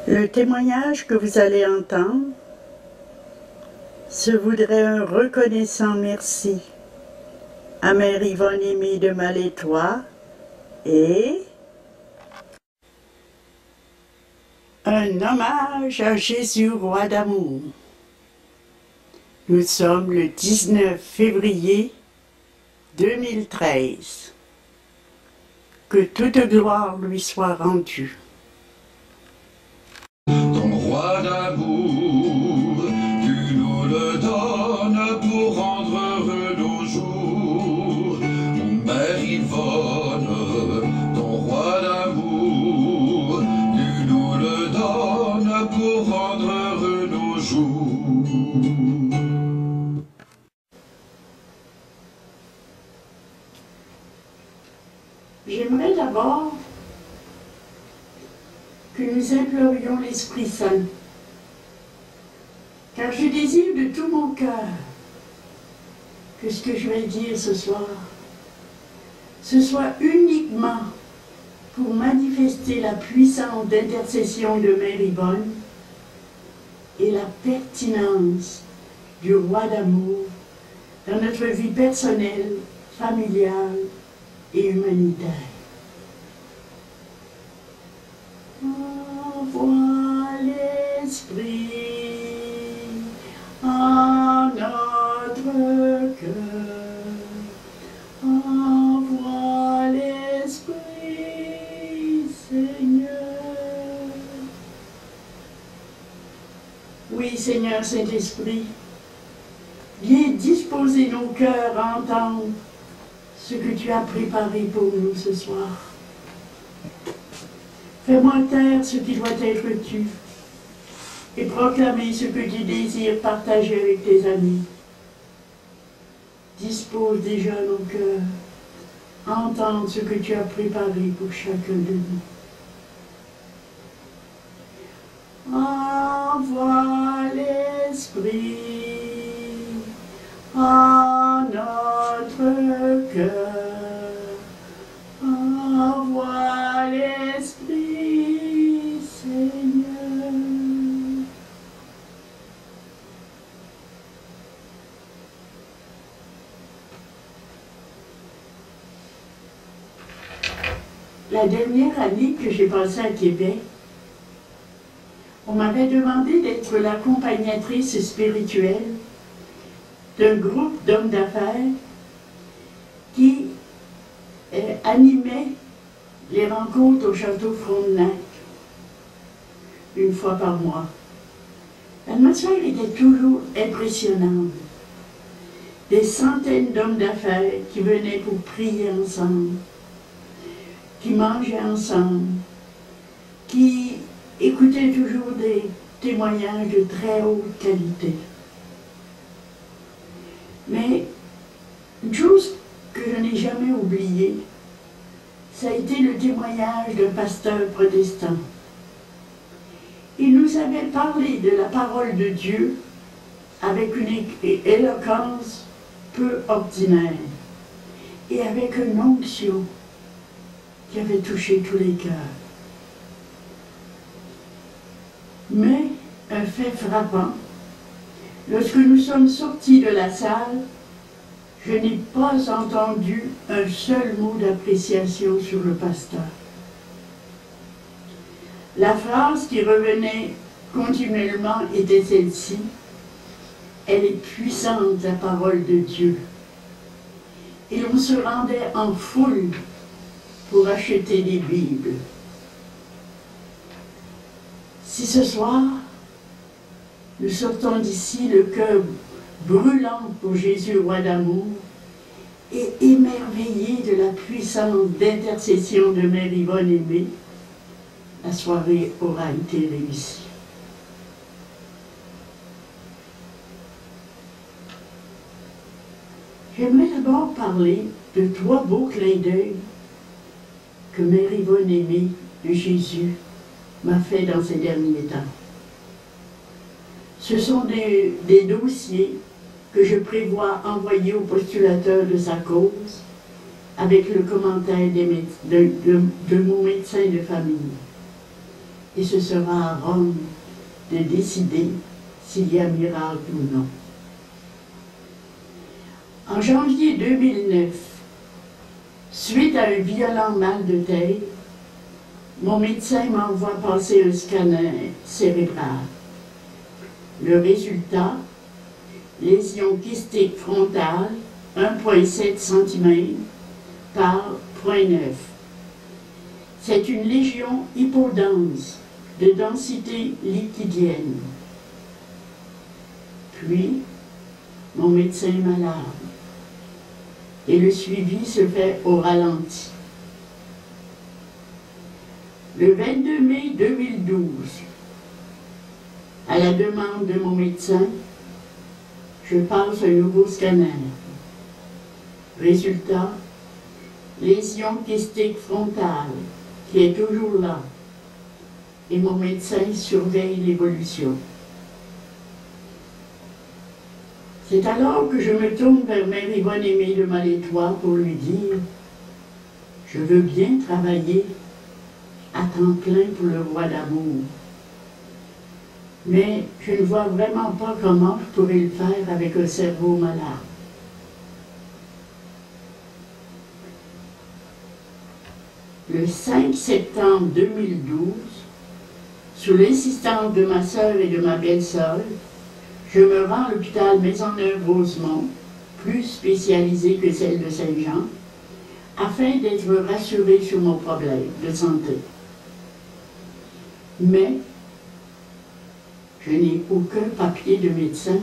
Le témoignage que vous allez entendre se voudrait un reconnaissant merci à Mère Yvonne Aimée de Malétroit et un hommage à Jésus, roi d'amour. Nous sommes le 19 février 2013. Que toute gloire lui soit rendue. Ton roi d'amour, tu nous le donnes pour rendre heureux nos jours. Mon Mère Yvonne, ton roi d'amour, tu nous le donnes pour rendre heureux nos jours. J'aimerais d'abord que nous implorions l'Esprit Saint, car je désire de tout mon cœur que ce que je vais dire ce soir, ce soit uniquement pour manifester la puissance d'intercession de Mère Yvonne et la pertinence du roi d'amour dans notre vie personnelle, familiale et humanitaire. Envoie l'Esprit en notre cœur. Envoie l'Esprit, Seigneur. Oui, Seigneur Saint-Esprit, viens disposer nos cœurs à entendre ce que tu as préparé pour nous ce soir. Fais-moi taire ce qui doit être tu et proclamer ce que tu désires partager avec tes amis. Dispose déjà nos cœurs à entendre ce que tu as préparé pour chacun de nous. Envoie l'Esprit en notre cœur. Envoie l'Esprit, Seigneur. La dernière année que j'ai passée à Québec, on m'avait demandé d'être l'accompagnatrice spirituelle d'un groupe d'hommes d'affaires qui animait les rencontres au château Frontenac une fois par mois. L'atmosphère était toujours impressionnante. Des centaines d'hommes d'affaires qui venaient pour prier ensemble, qui mangeaient ensemble, qui écoutaient toujours des témoignages de très haute qualité. Mais une chose que je n'ai jamais oubliée, ça a été le témoignage d'un pasteur protestant. Il nous avait parlé de la parole de Dieu avec une éloquence peu ordinaire et avec une onction qui avait touché tous les cœurs. Mais un fait frappant, lorsque nous sommes sortis de la salle, je n'ai pas entendu un seul mot d'appréciation sur le pasteur. La phrase qui revenait continuellement était celle-ci: elle est puissante, la parole de Dieu. Et l'on se rendait en foule pour acheter des Bibles. Si ce soir, nous sortons d'ici le cœur brûlant pour Jésus, roi d'amour, et émerveillé de la puissance d'intercession de Mère Yvonne Aimée, la soirée aura été réussie. J'aimerais d'abord parler de 3 beaux clins d'œil que Mère Yvonne Aimée de Jésus m'a fait dans ces derniers temps. Ce sont des dossiers que je prévois envoyer au postulateur de sa cause avec le commentaire de mon médecin de famille. et ce sera à Rome de décider s'il y a miracle ou non. En janvier 2009, suite à un violent mal de tête, mon médecin m'envoie passer un scanner cérébral. Le résultat, lésion kystique frontale, 1,7 cm par 0,9. C'est une lésion hypodense de densité liquidienne. Puis, mon médecin m'alarme et le suivi se fait au ralenti. Le 22 mai 2012, à la demande de mon médecin, je passe un nouveau scanner. Résultat, lésion kystique frontale, qui est toujours là, et mon médecin surveille l'évolution. C'est alors que je me tourne vers Mère Yvonne Aimée de Malétroit pour lui dire « Je veux bien travailler à temps plein pour le roi d'amour, mais je ne vois vraiment pas comment je pourrais le faire avec un cerveau malade. » Le 5 septembre 2012, sous l'insistance de ma sœur et de ma belle-sœur, je me rends à l'hôpital Maisonneuve-Rosemont, plus spécialisé que celle de Saint-Jean, afin d'être rassurée sur mon problème de santé. Mais je n'ai aucun papier de médecin.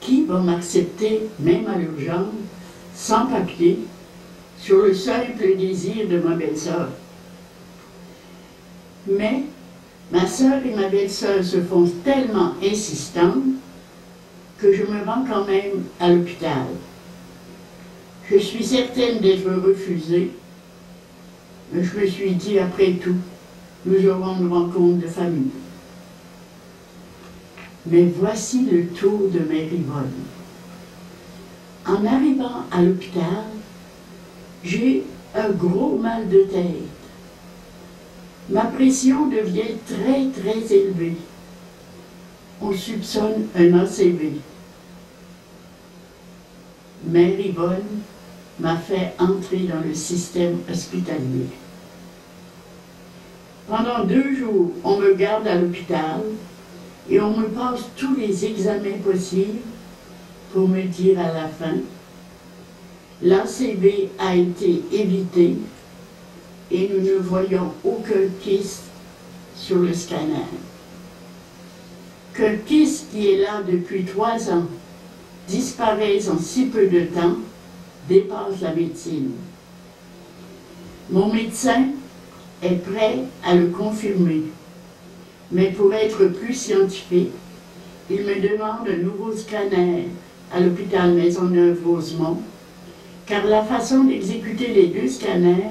Qui va m'accepter, même à l'urgence, sans papier, sur le simple désir de ma belle-sœur? Mais ma sœur et ma belle-sœur se font tellement insistantes que je me rends quand même à l'hôpital. Je suis certaine d'être refusée, mais je me suis dit, après tout, nous aurons une rencontre de famille. Mais voici le tour de Mère Yvonne. En arrivant à l'hôpital, j'ai un gros mal de tête. Ma pression devient très élevée. On soupçonne un ACV. Mère Yvonne m'a fait entrer dans le système hospitalier. Pendant 2 jours, on me garde à l'hôpital et on me passe tous les examens possibles pour me dire à la fin, l'ACV a été évité et nous ne voyons aucun kyste sur le scanner. Qu'un kyste qui est là depuis 3 ans disparaisse en si peu de temps dépasse la médecine. Mon médecin est prêt à le confirmer, mais pour être plus scientifique, il me demande un nouveau scanner à l'hôpital Maisonneuve-Rosemont, car la façon d'exécuter les 2 scanners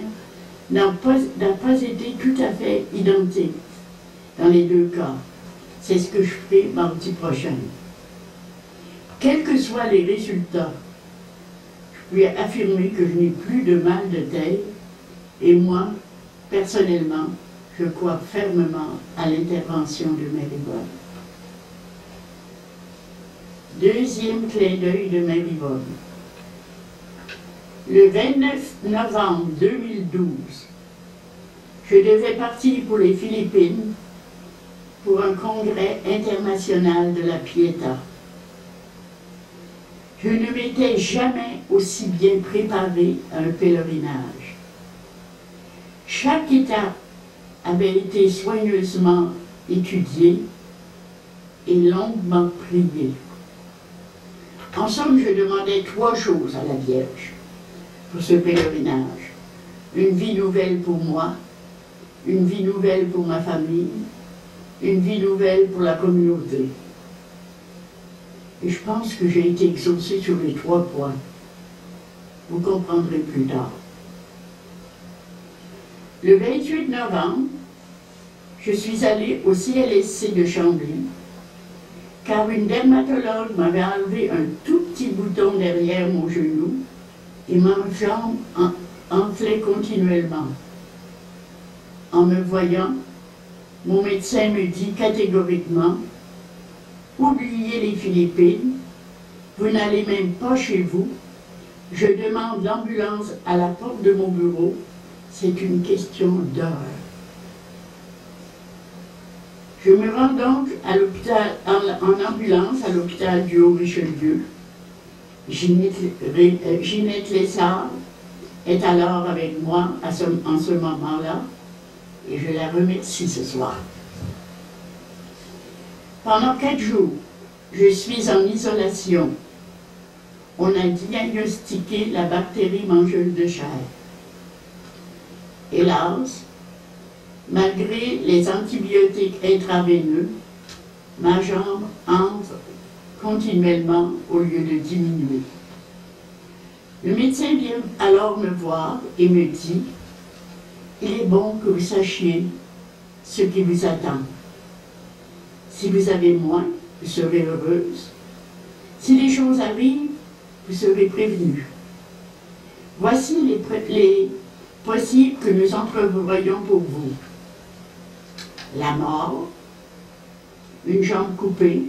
n'a pas été tout à fait identique dans les 2 cas. C'est ce que je ferai mardi prochain. Quels que soient les résultats, je puis affirmer que je n'ai plus de mal de tête et moi, personnellement, je crois fermement à l'intervention de Mère Yvonne. Deuxième clin d'œil de Mère Yvonne. Le 29 novembre 2012, je devais partir pour les Philippines pour un congrès international de la Pietà. Je ne m'étais jamais aussi bien préparée à un pèlerinage. Chaque étape avait été soigneusement étudiée et longuement priée. En somme, je demandais 3 choses à la Vierge pour ce pèlerinage. Une vie nouvelle pour moi, une vie nouvelle pour ma famille, une vie nouvelle pour la communauté. Et je pense que j'ai été exaucée sur les 3 points. Vous comprendrez plus tard. Le 28 novembre, je suis allée au CLSC de Chambly, car une dermatologue m'avait enlevé un tout petit bouton derrière mon genou et ma jambe enflait continuellement. En me voyant, Mon médecin me dit catégoriquement, oubliez les Philippines, vous n'allez même pas chez vous, je demande l'ambulance à la porte de mon bureau, c'est une question d'heure. Je me rends donc à l'hôpital, en ambulance à l'hôpital du Haut-Richelieu. Ginette Lessard est alors avec moi en ce moment-là et je la remercie ce soir. Pendant 4 jours, je suis en isolation. On a diagnostiqué la bactérie mangeuse de chair. Hélas, malgré les antibiotiques intraveineux, ma jambe entre continuellement au lieu de diminuer. Le médecin vient alors me voir et me dit « Il est bon que vous sachiez ce qui vous attend. Si vous avez moins, vous serez heureuse. Si les choses arrivent, vous serez prévenue. Voici les possibles que nous entrevoyons pour vous. La mort, une jambe coupée,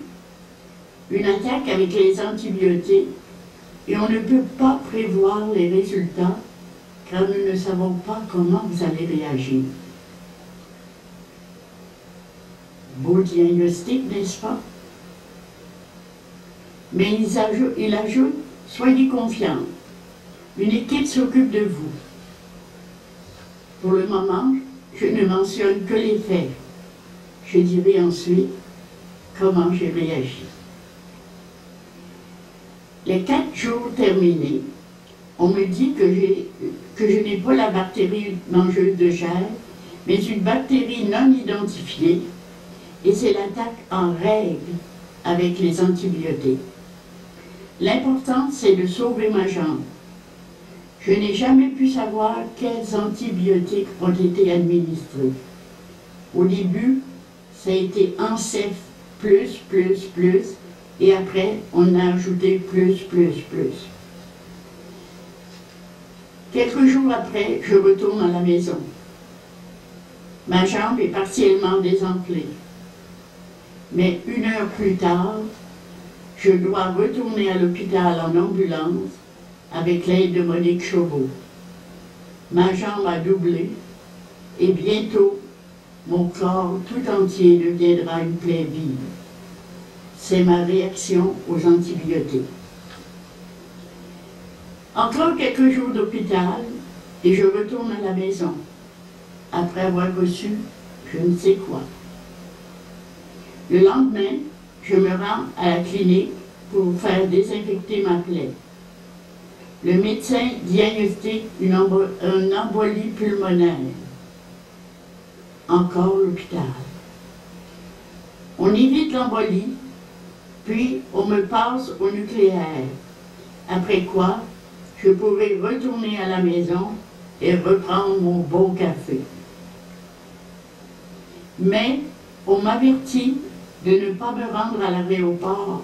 une attaque avec les antibiotiques, et on ne peut pas prévoir les résultats car nous ne savons pas comment vous allez réagir. Beau diagnostic, n'est-ce pas? Mais il ajoute, soyez confiants, une équipe s'occupe de vous. Pour le moment, je ne mentionne que les faits. Je dirai ensuite comment j'ai réagi. Les 4 jours terminés, on me dit que je n'ai pas la bactérie mangeuse de chair, mais une bactérie non identifiée, et c'est l'attaque en règle avec les antibiotiques. L'important, c'est de sauver ma jambe. Je n'ai jamais pu savoir quels antibiotiques ont été administrés. Au début, ça a été Encef plus, et après, on a ajouté plus. Quelques jours après, je retourne à la maison. Ma jambe est partiellement désenflée. Mais 1 heure plus tard, je dois retourner à l'hôpital en ambulance avec l'aide de Monique Chauveau. Ma jambe a doublé et bientôt, mon corps tout entier deviendra une plaie vive. C'est ma réaction aux antibiotiques. Encore quelques jours d'hôpital et je retourne à la maison, après avoir reçu je ne sais quoi. Le lendemain, je me rends à la clinique pour faire désinfecter ma plaie. Le médecin diagnostique une embolie pulmonaire. Encore l'hôpital. On évite l'embolie, puis on me passe au nucléaire, après quoi je pourrai retourner à la maison et reprendre mon bon café. Mais on m'avertit de ne pas me rendre à l'aéroport,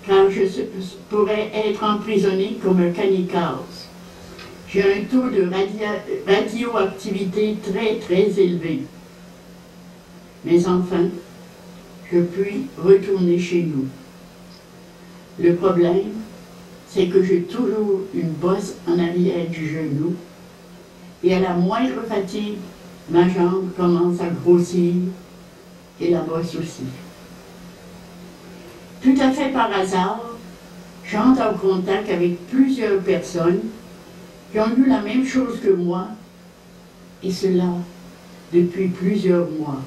car je pourrais être emprisonné comme un kamikaze. J'ai un taux de radioactivité très élevé. Mais enfin, je puis retourner chez nous. Le problème, c'est que j'ai toujours une bosse en arrière du genou, et à la moindre fatigue, ma jambe commence à grossir, et la bosse aussi. Tout à fait par hasard, j'entre en contact avec plusieurs personnes qui ont eu la même chose que moi, et cela depuis plusieurs mois.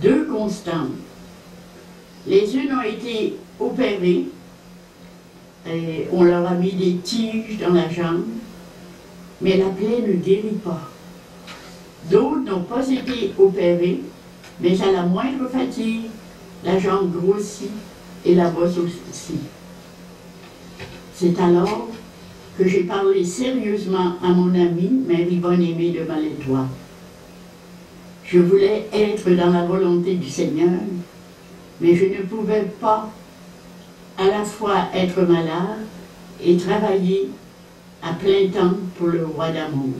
2 constantes. Les unes ont été opérées, et on leur a mis des tiges dans la jambe, mais la plaie ne guérit pas. D'autres n'ont pas été opérées, mais à la moindre fatigue, la jambe grossit et la bosse aussi. C'est alors que j'ai parlé sérieusement à mon amie Marie-Bonne Aimée de Malétroit. Je voulais être dans la volonté du Seigneur, mais je ne pouvais pas à la fois être malade et travailler à plein temps pour le roi d'amour.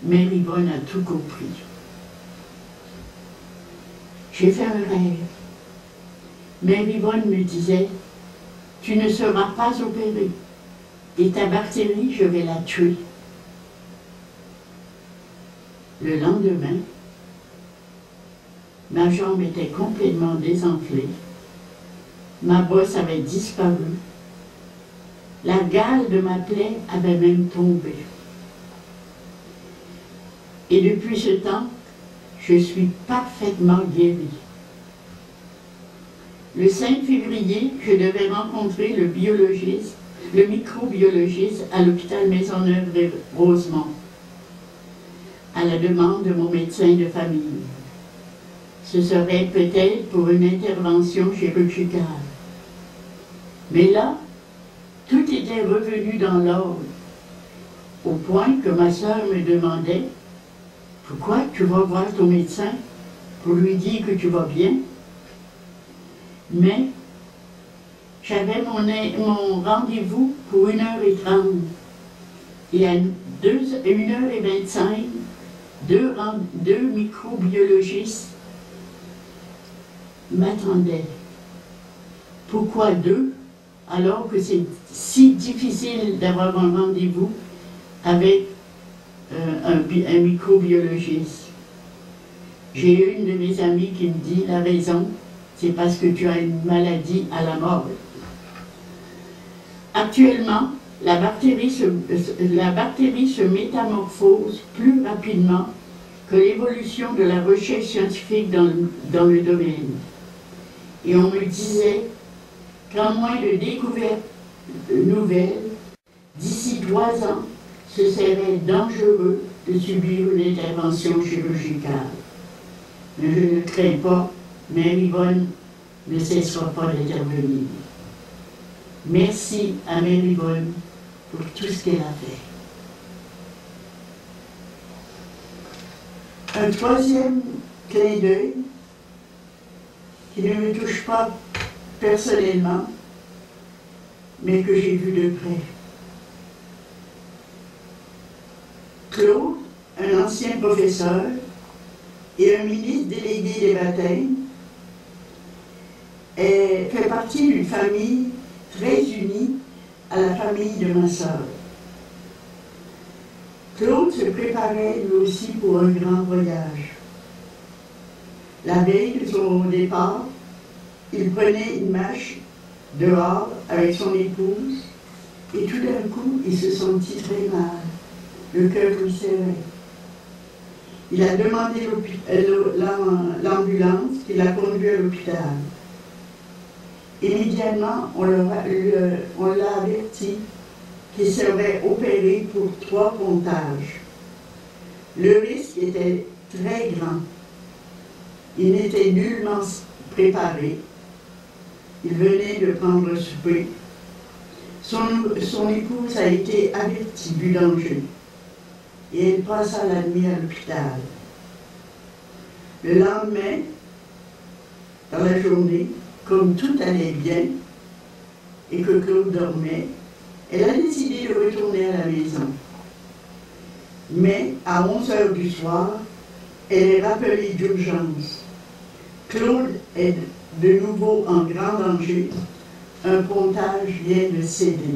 Marie-Bonne a tout compris. J'ai fait un rêve. Mère Yvonne me disait, tu ne seras pas opérée et ta bactérie, je vais la tuer. Le lendemain, ma jambe était complètement désenflée, ma bosse avait disparu, la gale de ma plaie avait même tombé. Et depuis ce temps, je suis parfaitement guérie. Le 5 février, je devais rencontrer le microbiologiste à l'hôpital Maisonneuve-Rosemont, à la demande de mon médecin de famille. Ce serait peut-être pour une intervention chirurgicale. Mais là, tout était revenu dans l'ordre, au point que ma sœur me demandait « Pourquoi tu vas voir ton médecin pour lui dire que tu vas bien ?» Mais j'avais mon rendez-vous pour 1h30. Et à 1h25, deux microbiologistes m'attendaient. Pourquoi deux, alors que c'est si difficile d'avoir un rendez-vous avec un microbiologiste? J'ai une de mes amies qui me dit la raison, c'est parce que tu as une maladie à la mort. Actuellement, la bactérie se métamorphose plus rapidement que l'évolution de la recherche scientifique dans le domaine. Et on me disait qu'en moins de découvertes nouvelles, d'ici 3 ans, ce serait dangereux de subir une intervention chirurgicale. Mais je ne crains pas, Mère Yvonne ne cessera pas d'intervenir. Merci à Mère Yvonne pour tout ce qu'elle a fait. Un troisième clin d'œil qui ne me touche pas personnellement, mais que j'ai vu de près. Claude, un ancien professeur et un ministre délégué des baptêmes, fait partie d'une famille très unie à la famille de ma sœur. Claude se préparait lui aussi pour un grand voyage. La veille de son départ, il prenait une marche dehors avec son épouse et tout d'un coup, il se sentit très mal. Le cœur lui serrait. Il a demandé l'ambulance qui l'a conduit à l'hôpital. Immédiatement, on l'a averti qu'il serait opéré pour 3 pontages. Le risque était très grand. Il n'était nullement préparé. Il venait de prendre le souper. Son épouse a été avertie du danger et elle passa la nuit à l'hôpital. Le lendemain, dans la journée, comme tout allait bien et que Claude dormait, elle a décidé de retourner à la maison. Mais à 11h du soir, elle est rappelée d'urgence. Claude est de nouveau en grand danger. Un pontage vient de céder.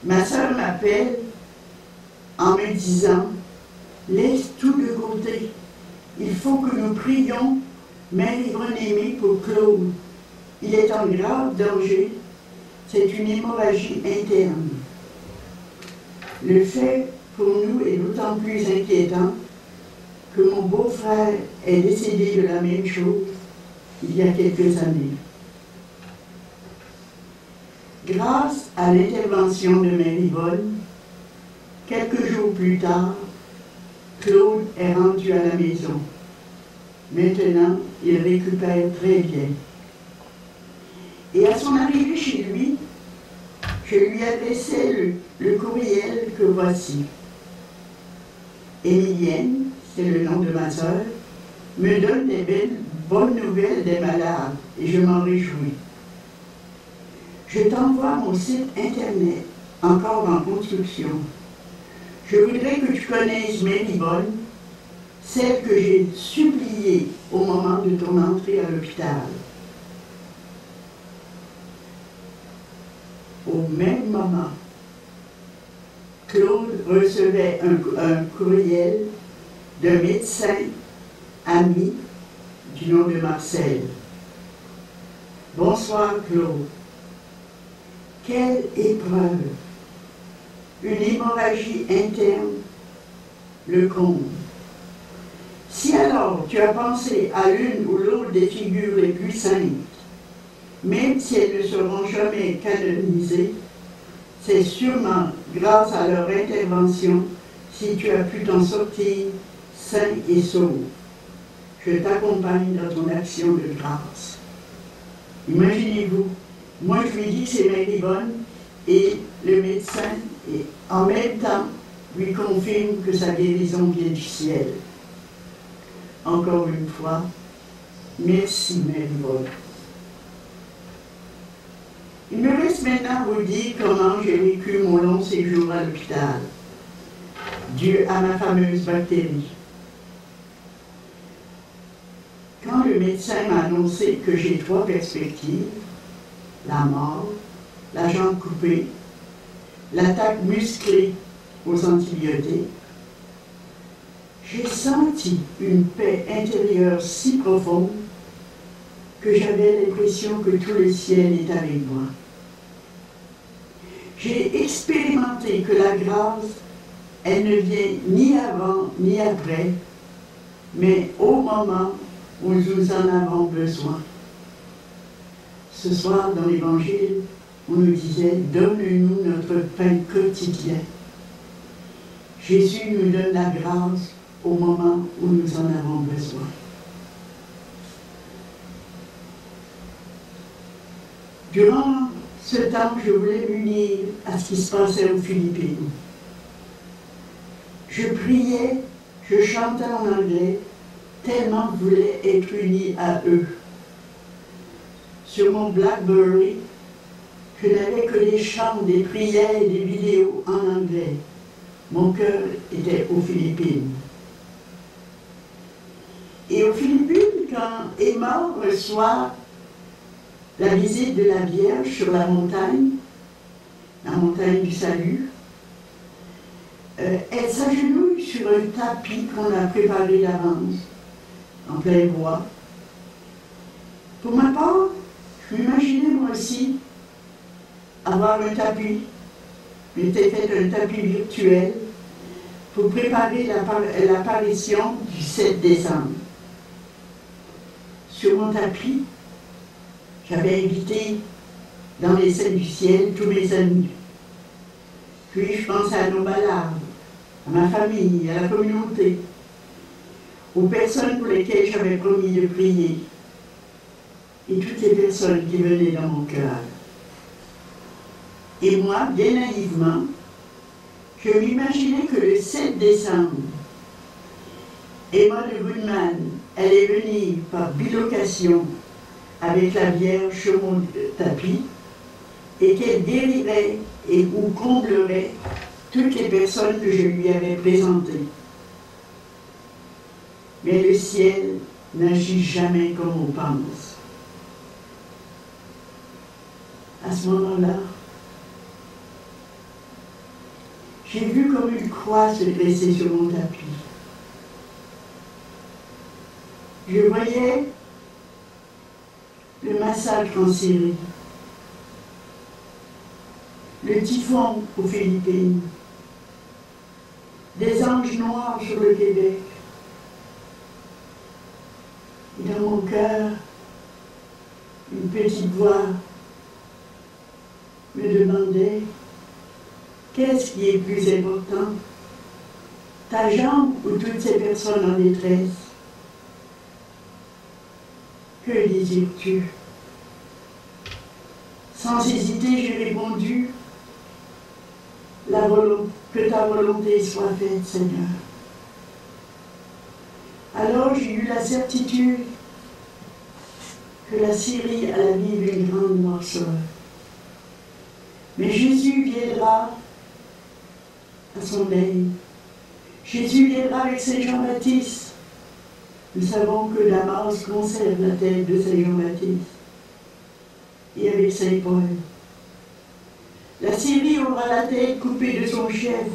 Ma sœur m'appelle en me disant « Laisse tout de côté. Il faut que nous prions Mère Yvonne Aimée pour Claude. Il est en grave danger. C'est une hémorragie interne. » Le fait pour nous est d'autant plus inquiétant que mon beau-frère est décédé de la même chose il y a quelques années. Grâce à l'intervention de Mère Yvonne, quelques jours plus tard, Claude est rendu à la maison. Maintenant, il récupère très bien. Et à son arrivée chez lui, je lui adressais le courriel que voici. Émilienne, c'est le nom de ma sœur, me donne des bonnes nouvelles des malades et je m'en réjouis. Je t'envoie mon site internet, encore en construction. Je voudrais que tu connaisses Mère Yvonne. celle que j'ai suppliée au moment de ton entrée à l'hôpital. Au même moment, Claude recevait un courriel d'un médecin ami du nom de Marcel. Bonsoir Claude. Quelle épreuve! Une hémorragie interne le comble. Si alors tu as pensé à l'une ou l'autre des figures les plus saintes, même si elles ne seront jamais canonisées, c'est sûrement grâce à leur intervention si tu as pu t'en sortir sain et sauf. Je t'accompagne dans ton action de grâce. Imaginez-vous, moi je lui dis que c'est Marie-Bonne et le médecin, et en même temps, lui confirme que sa guérison vient du ciel. Encore une fois, merci Marie-Bonne. Il me reste maintenant à vous dire comment j'ai vécu mon long séjour à l'hôpital, dû à ma fameuse bactérie. Quand le médecin m'a annoncé que j'ai 3 perspectives, la mort, la jambe coupée, l'attaque musclée aux antibiotiques, j'ai senti une paix intérieure si profonde que j'avais l'impression que tout le ciel est avec moi. J'ai expérimenté que la grâce, elle ne vient ni avant ni après, mais au moment où nous en avons besoin. Ce soir, dans l'Évangile, on nous disait « Donne-nous notre pain quotidien ». Jésus nous donne la grâce au moment où nous en avons besoin. Durant ce temps, je voulais m'unir à ce qui se passait aux Philippines. Je priais, je chantais en anglais, tellement je voulais être unie à eux. Sur mon BlackBerry, je n'avais que des chants, des prières et des vidéos en anglais. Mon cœur était aux Philippines. Et aux Philippines, quand Emma reçoit la visite de la Vierge sur la montagne du Salut, elle s'agenouille sur un tapis qu'on a préparé d'avance, en plein bois. Pour ma part, je m'imaginais moi aussi avoir un tapis, je m'étais fait un tapis virtuel pour préparer l'apparition du 7 décembre. Sur mon tapis, j'avais invité dans les scènes du ciel tous mes amis. Puis je pensais à nos balades, à ma famille, à la communauté, aux personnes pour lesquelles j'avais promis de prier, et toutes les personnes qui venaient dans mon cœur. Et moi, bien naïvement, je m'imaginais que le 7 décembre, Emma de Goodman allait venir par bilocation avec la Vierge sur mon tapis et qu'elle guérirait ou comblerait toutes les personnes que je lui avais présentées. Mais le ciel n'agit jamais comme on pense. À ce moment-là, j'ai vu comme une croix se dresser sur mon tapis. Je voyais le massacre en Syrie, le typhon aux Philippines, des anges noirs sur le Québec. Et dans mon cœur, une petite voix me demandait « Qu'est-ce qui est plus important, ta jambe ou toutes ces personnes en détresse? Que désires-tu » Sans hésiter, j'ai répondu « Que ta volonté soit faite, Seigneur. » Alors j'ai eu la certitude que la Syrie allait vivre une grande noirceur. Mais Jésus viendra à son règne. Jésus viendra avec Saint Jean-Baptiste Nous savons que Damas conserve la tête de Saint Jean-Baptiste et avec Saint Paul. La Syrie aura la tête coupée de son chef,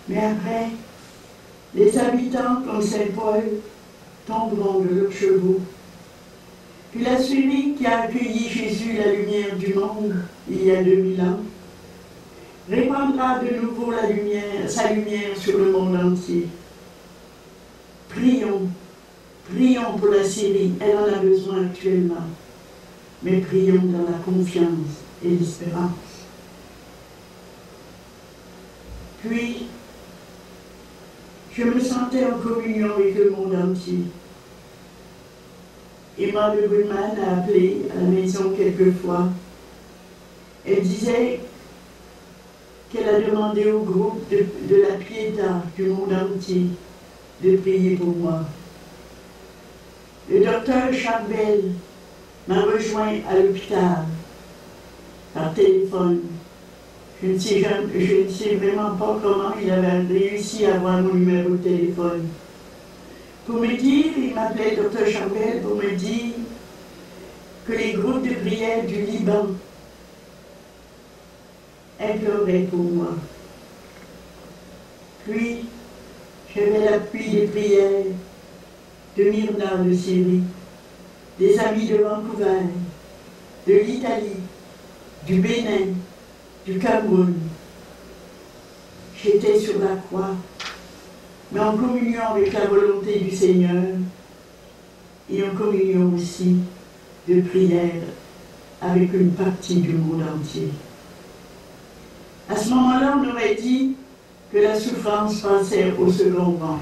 mais après, les habitants comme Saint Paul tomberont de leurs chevaux. Puis la Syrie qui a accueilli Jésus, la lumière du monde, il y a 2000 ans, répandra de nouveau sa lumière sur le monde entier. Prions, prions pour la Syrie, elle en a besoin actuellement, mais prions dans la confiance et l'espérance. Puis, je me sentais en communion avec le monde entier. Emma de Goodman a appelé à la maison quelquefois. Elle disait qu'elle a demandé au groupe de la Pietà du monde entier de prier pour moi. Le docteur Charbel m'a rejoint à l'hôpital par téléphone. Je ne sais vraiment pas comment il avait réussi à avoir mon numéro de téléphone. Pour me dire, il m'appelait Dr Charbel pour me dire que les groupes de prière du Liban imploraient pour moi. Puis, j'avais l'appui des prières de Myrna de Syrie, des amis de Vancouver, de l'Italie, du Bénin, du Cameroun. J'étais sur la croix, mais en communion avec la volonté du Seigneur et en communion aussi de prière avec une partie du monde entier. À ce moment-là, on aurait dit que la souffrance passait au second rang.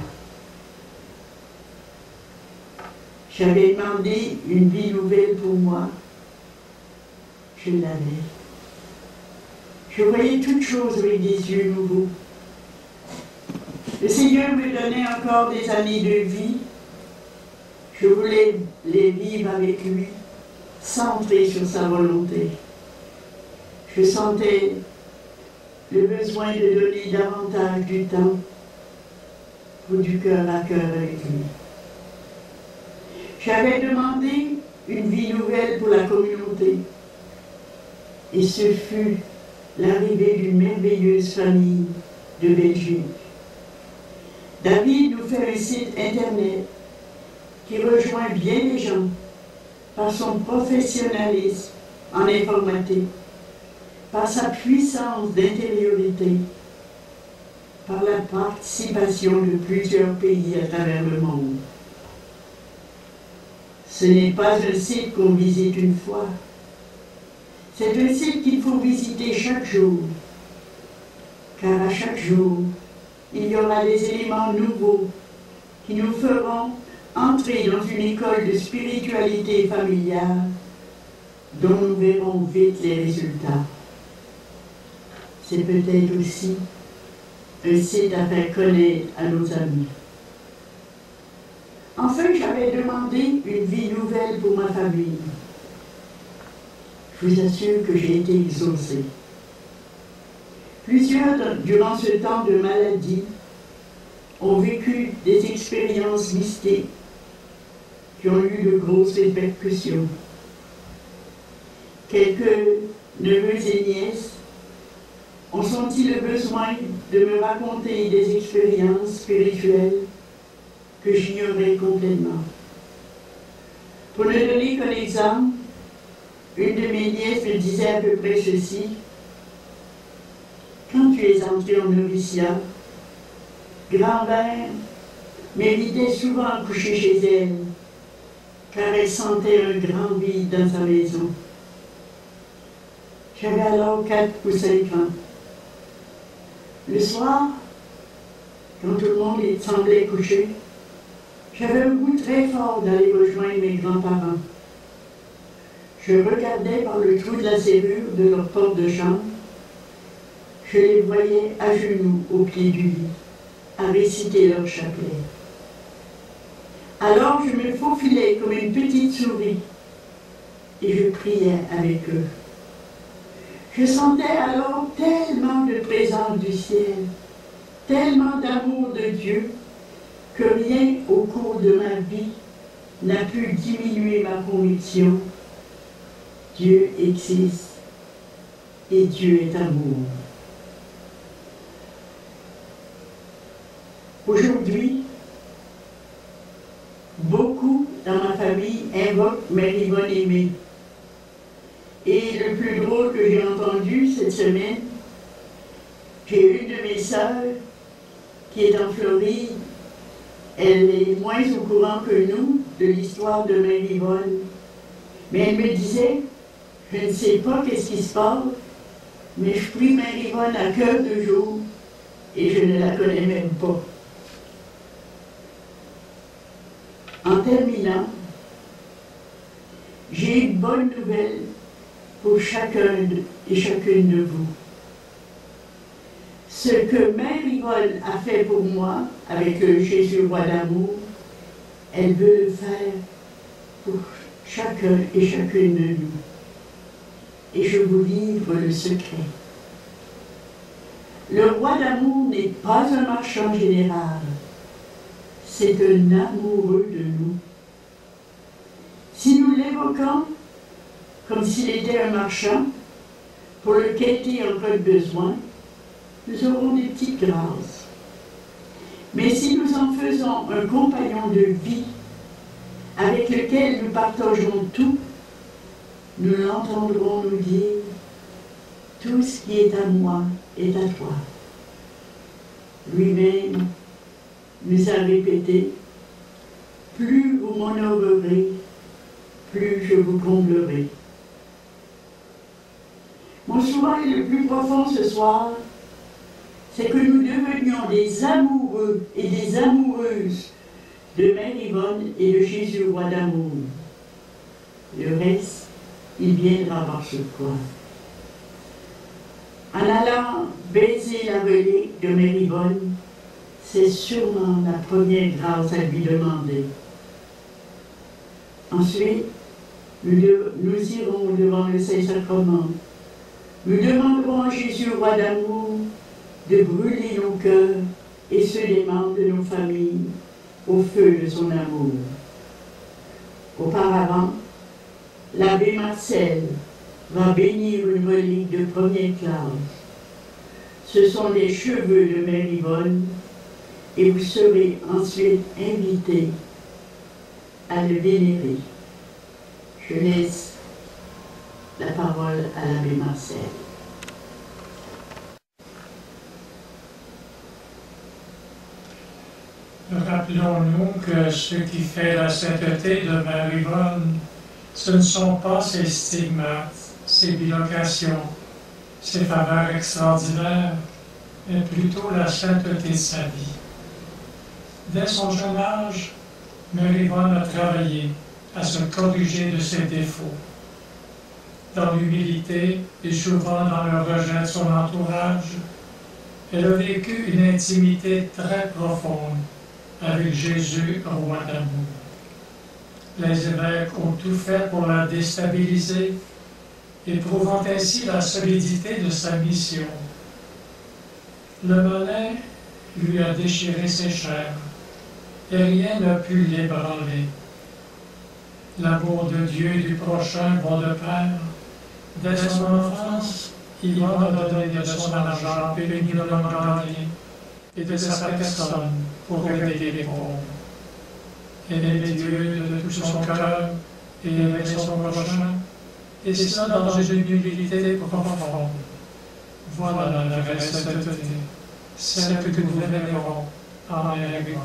J'avais demandé une vie nouvelle pour moi. Je l'avais. Je voyais toutes choses avec des yeux nouveaux. Le Seigneur me donnait encore des années de vie. Je voulais les vivre avec lui, centré sur sa volonté. Je sentais le besoin de donner davantage du temps pour du cœur à cœur avec lui. J'avais demandé une vie nouvelle pour la communauté. Et ce fut l'arrivée d'une merveilleuse famille de Belgique. David nous fait un site internet qui rejoint bien les gens par son professionnalisme en informatique, par sa puissance d'intériorité, par la participation de plusieurs pays à travers le monde. Ce n'est pas un site qu'on visite une fois. C'est un site qu'il faut visiter chaque jour, car à chaque jour, il y aura des éléments nouveaux qui nous feront entrer dans une école de spiritualité familiale dont nous verrons vite les résultats. C'est peut-être aussi un site à faire connaître à nos amis. Enfin, j'avais demandé une vie nouvelle pour ma famille. Je vous assure que j'ai été exaucée. Plusieurs, durant ce temps de maladie, ont vécu des expériences mystiques qui ont eu de grosses répercussions. Quelques neveux et nièces ont senti le besoin de me raconter des expériences spirituelles que j'ignorais complètement. Pour ne donner qu'un exemple, une de mes nièces me disait à peu près ceci: quand tu es entré en noviciat, grand-mère m'invitait souvent à coucher chez elle, car elle sentait un grand vide dans sa maison. J'avais alors 4 ou 5 ans. Le soir, quand tout le monde semblait couché, j'avais un goût très fort d'aller rejoindre mes grands-parents. Je regardais par le trou de la serrure de leur porte de chambre. Je les voyais à genoux au pied du lit, à réciter leur chapelet. Alors je me faufilais comme une petite souris et je priais avec eux. Je sentais alors tellement de présence du ciel, tellement d'amour de Dieu, que rien au cours de ma vie n'a pu diminuer ma conviction. Dieu existe et Dieu est amour. Aujourd'hui, beaucoup dans ma famille invoquent Marie-Yvonne Aimée. Et le plus drôle que j'ai entendu cette semaine, j'ai une de mes sœurs qui est en Floride. Elle est moins au courant que nous de l'histoire de Marie-Yvonne. Mais elle me disait, je ne sais pas qu'est-ce qui se passe, mais je prie Marie-Yvonne à cœur de jour et je ne la connais même pas. En terminant, j'ai une bonne nouvelle pour chacun et chacune de vous. Ce que Marie-Yvonne a fait pour moi avec le Jésus roi d'amour, elle veut le faire pour chacun et chacune de nous. Et je vous livre le secret. Le roi d'amour n'est pas un marchand général, c'est un amoureux de nous. Si nous l'évoquons comme s'il était un marchand, pour le quêter en cas de besoin, nous aurons des petites grâces. Mais si nous en faisons un compagnon de vie, avec lequel nous partageons tout, nous l'entendrons nous dire « Tout ce qui est à moi est à toi ». Lui-même nous a répété « Plus vous m'honorerez, plus je vous comblerai ». Mon souhait le plus profond ce soir, c'est que nous devenions des amoureux et des amoureuses de Marie-Yvonne et de Jésus roi d'amour. Le reste, il viendra par ce coin. En allant baiser la relique de Marie-Yvonne, c'est sûrement la première grâce à lui demander. Ensuite, nous irons devant le Saint-Sacrement. Nous demanderons à Jésus, roi d'amour, de brûler nos cœurs et ceux des membres de nos familles au feu de son amour. Auparavant, l'abbé Marcel va bénir une relique de première classe. Ce sont les cheveux de Marie-Yvonne et vous serez ensuite invités à le vénérer. Je laisse la parole à l'abbé Marcel. Rappelons-nous que ce qui fait la sainteté de Marie-Yvonne, ce ne sont pas ses stigmates, ses bilocations, ses faveurs extraordinaires, mais plutôt la sainteté de sa vie. Dès son jeune âge, Marie-Yvonne a travaillé à se corriger de ses défauts. Dans l'humilité et souvent dans le rejet de son entourage, elle a vécu une intimité très profonde avec Jésus, roi d'amour. Les évêques ont tout fait pour la déstabiliser, éprouvant ainsi la solidité de sa mission. Le mollet lui a déchiré ses chairs, et rien n'a pu l'ébranler. L'amour de Dieu et du prochain vont de pair. Dès son enfance, Yvonne a donné de son argent péniblement gagné et de sa personne pour aider les pauvres. Elle aimait Dieu de tout son cœur et aimait son prochain, et cela dans une humilité profonde. Voilà la vraie sainteté, celle que nous vénérons en Marie-Yvonne.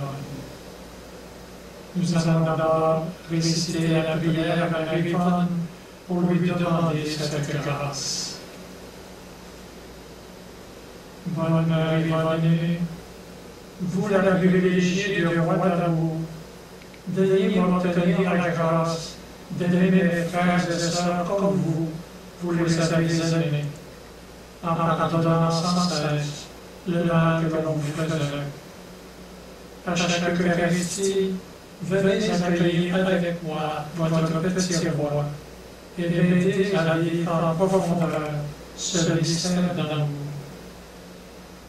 Nous allons d'abord réciter la prière à Marie-Yvonne pour lui demander cette grâce. Bonne Marie-Yvonne, vous la privilégiée du roi d'amour, daignez m'obtenir la grâce d'aimer mes frères et sœurs comme vous les avez aimés, en pardonnant sans cesse le mal que l'on vous faisait. À chaque Eucharistie, venez accueillir avec moi votre petit roi et m'aider à vivre en profondeur ce mystère d'amour.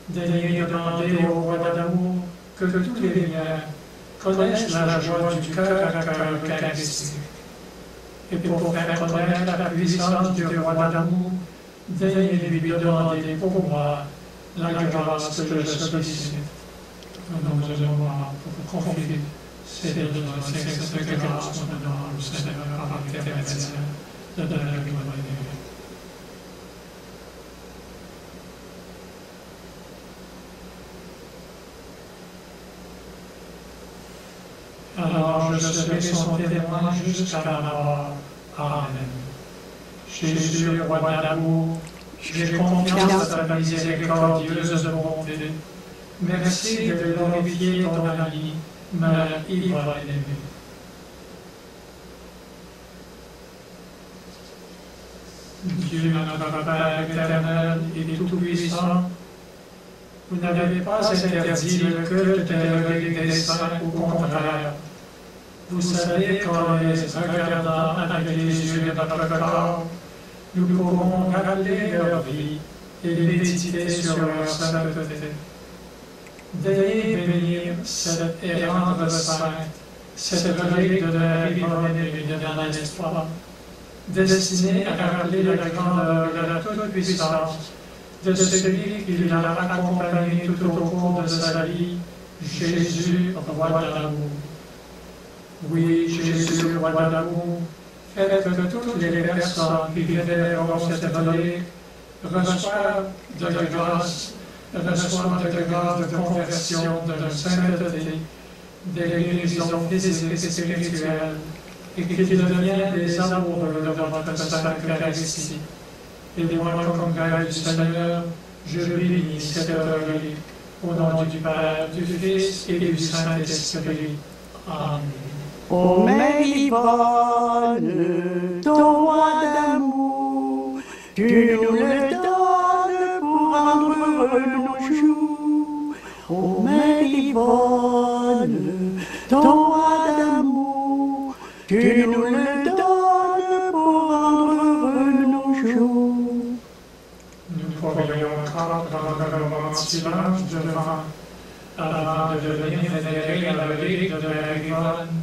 Daignez demander au roi d'amour que tous les liens connaissent la joie du cœur à cœur eucharistique. Et pour faire connaître la puissance du roi d'amour, daignez lui demander pour moi la grâce que je sollicite. Nous allons pour confier ces deux cette grâce maintenant au Seigneur par l'intermédiaire de la gloire de Dieu. Alors je serai son témoin jusqu'à la mort. Amen. Jésus, roi d'amour, j'ai confiance à ta miséricordieuse bonté. Merci de glorifier ton ami, Mère ivre et aimée. Dieu, notre Père éternel et tout-puissant, vous n'avez pas interdit le culte des saints, au contraire. Vous savez qu'en les regardant avec les yeux de notre corps, nous pourrons rappeler leur vie et méditer sur leur sainteté. Daignez bénir et rendre sainte cette relique de la vie de l'espoir, destinée à rappeler la grandeur de la toute-puissance de celui qui l'a accompagné tout au cours de sa vie, Jésus, roi d'amour. Oui, Jésus, roi d'amour, faites que toutes les personnes qui vénéreront cette relique reçoivent de grâce de conversion, de sainteté, des guérisons physiques et spirituelles, et qu'ils deviennent des amoureux de votre Sainte Eucharistie. Et moi, comme Père du Seigneur, je bénis cette relique au nom du Père, du Fils et du Saint-Esprit. Amen. Ô Mère Yvonne, ton roi d'amour, tu nous le donnes pour rendre heureux nos jours. Ô Mère Yvonne, ton roi d'amour, tu nous le donnes pour rendre heureux nos jours. Nous pourrions encore prendre un moment de silence avant de venir vénérer la relique de Mère Yvonne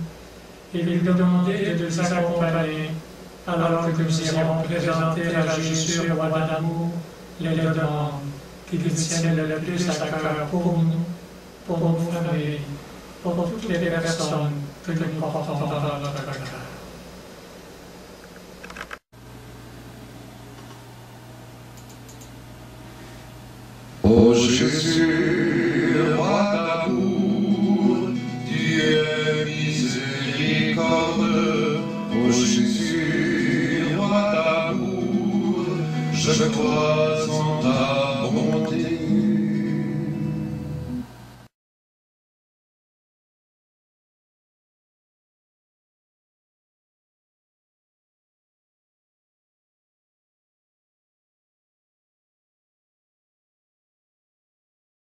et lui demander de nous accompagner alors que nous irons présenter à Jésus, roi d'amour, les demandes qui lui tiennent le plus à cœur pour nous, pour nos familles, pour toutes les personnes que nous portons dans notre cœur. Ô Jésus, roi d'amour, Dieu miséricorde, ô Jésus, roi d'amour, je crois en ta